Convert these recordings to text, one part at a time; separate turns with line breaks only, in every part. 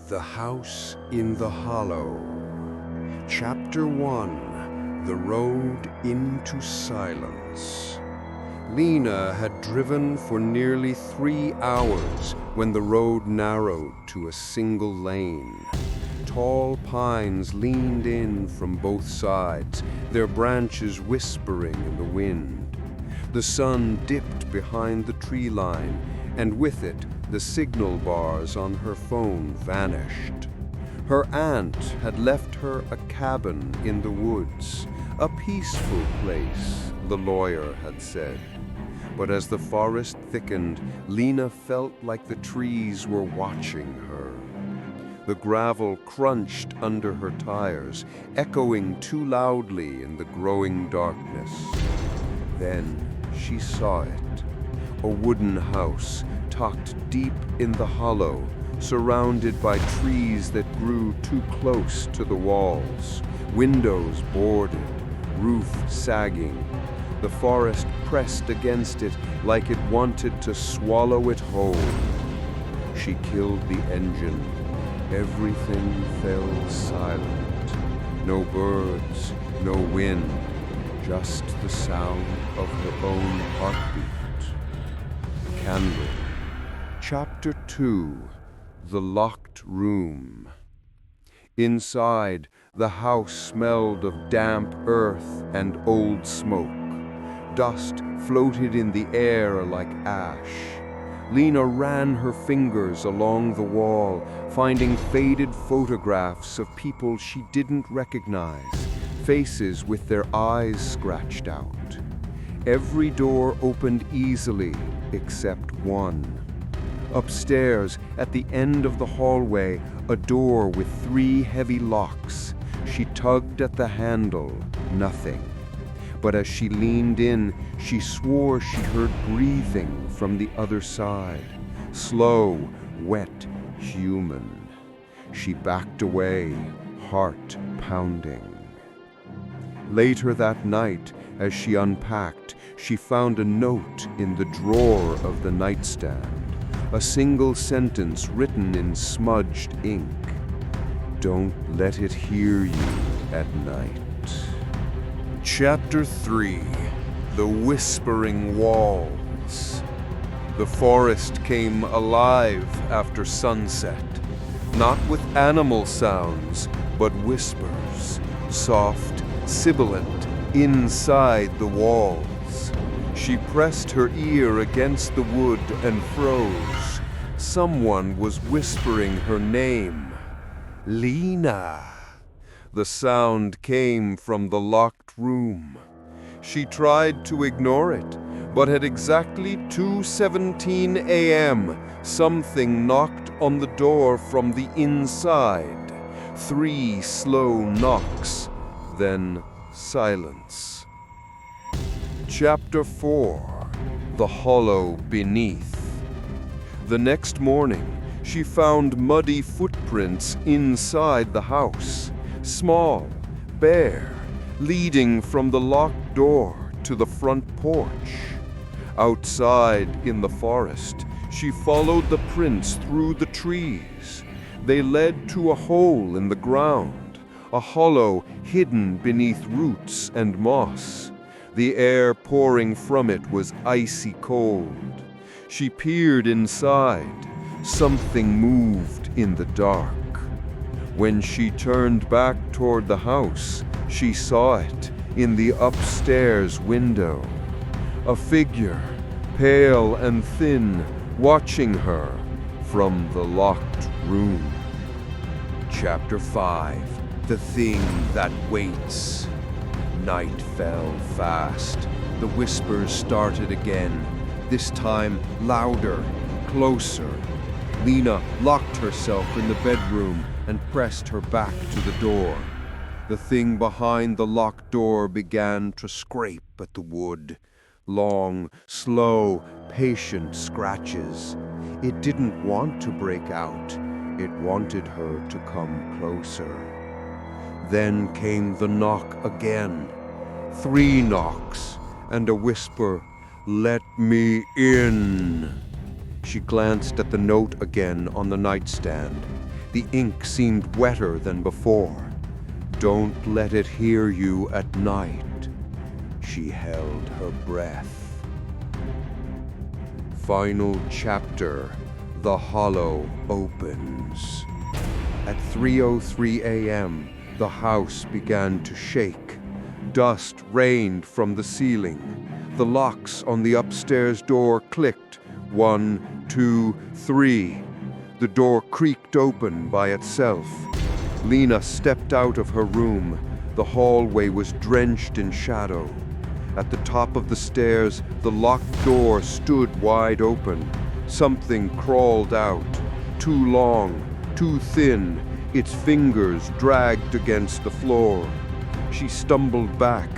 The House in the Hollow. Chapter 1. The Road into Silence. Lena had driven for nearly 3 hours when the road narrowed to a single lane. Tall pines leaned in from both sides, their branches whispering in the wind. The sun dipped behind the tree line, and with it, the signal bars on her phone vanished. Her aunt had left her a cabin in the woods, a peaceful place, the lawyer had said. But as the forest thickened, Lena felt like the trees were watching her. The gravel crunched under her tires, echoing too loudly in the growing darkness. Then she saw it, a wooden house tucked deep in the hollow, surrounded by trees that grew too close to the walls, windows boarded, roof sagging. The forest pressed against it like it wanted to swallow it whole. She killed the engine. Everything fell silent. No birds, no wind, just the sound of her own heartbeat. Candle. Chapter 2. The Locked Room. Inside, the house smelled of damp earth and old smoke. Dust floated in the air like ash. Lena ran her fingers along the wall, finding faded photographs of people she didn't recognize, faces with their eyes scratched out. Every door opened easily, except one. Upstairs, at the end of the hallway, a door with 3 heavy locks. She tugged at the handle, nothing. But as she leaned in, she swore she heard breathing from the other side. Slow, wet, human. She backed away, heart pounding. Later that night, as she unpacked, she found a note in the drawer of the nightstand. A single sentence written in smudged ink. Don't let it hear you at night. Chapter 3. The Whispering Walls. The forest came alive after sunset, not with animal sounds, but whispers, soft, sibilant, inside the walls. She pressed her ear against the wood and froze. Someone was whispering her name. Lena. The sound came from the locked room. She tried to ignore it, but at exactly 2:17 a.m., something knocked on the door from the inside. 3 slow knocks, then silence. Chapter 4. The Hollow Beneath. The next morning, she found muddy footprints inside the house, small, bare, leading from the locked door to the front porch. Outside in the forest, she followed the prints through the trees. They led to a hole in the ground, a hollow hidden beneath roots and moss. The air pouring from it was icy cold. She peered inside. Something moved in the dark. When she turned back toward the house, she saw it in the upstairs window. A figure, pale and thin, watching her from the locked room. Chapter 5. The Thing That Waits. Night fell fast. The whispers started again, this time louder, closer. Lena locked herself in the bedroom and pressed her back to the door. The thing behind the locked door began to scrape at the wood. Long, slow, patient scratches. It didn't want to break out. It wanted her to come closer. Then came the knock again. 3 knocks, and a whisper, "Let me in." She glanced at the note again on the nightstand. The ink seemed wetter than before. "Don't let it hear you at night." She held her breath. Final chapter. The hollow opens. At 3:03 a.m., the house began to shake. Dust rained from the ceiling. The locks on the upstairs door clicked. 1, 2, 3. The door creaked open by itself. Lena stepped out of her room. The hallway was drenched in shadow. At the top of the stairs, the locked door stood wide open. Something crawled out, too long, too thin, its fingers dragged against the floor. She stumbled back,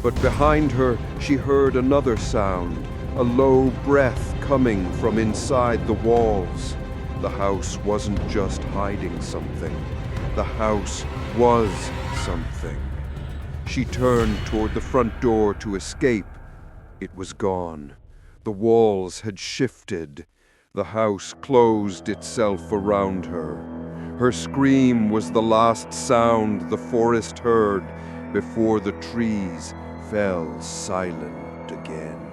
but behind her she heard another sound, a low breath coming from inside the walls. The house wasn't just hiding something. The house was something. She turned toward the front door to escape. It was gone. The walls had shifted. The house closed itself around her. Her scream was the last sound the forest heard before the trees fell silent again.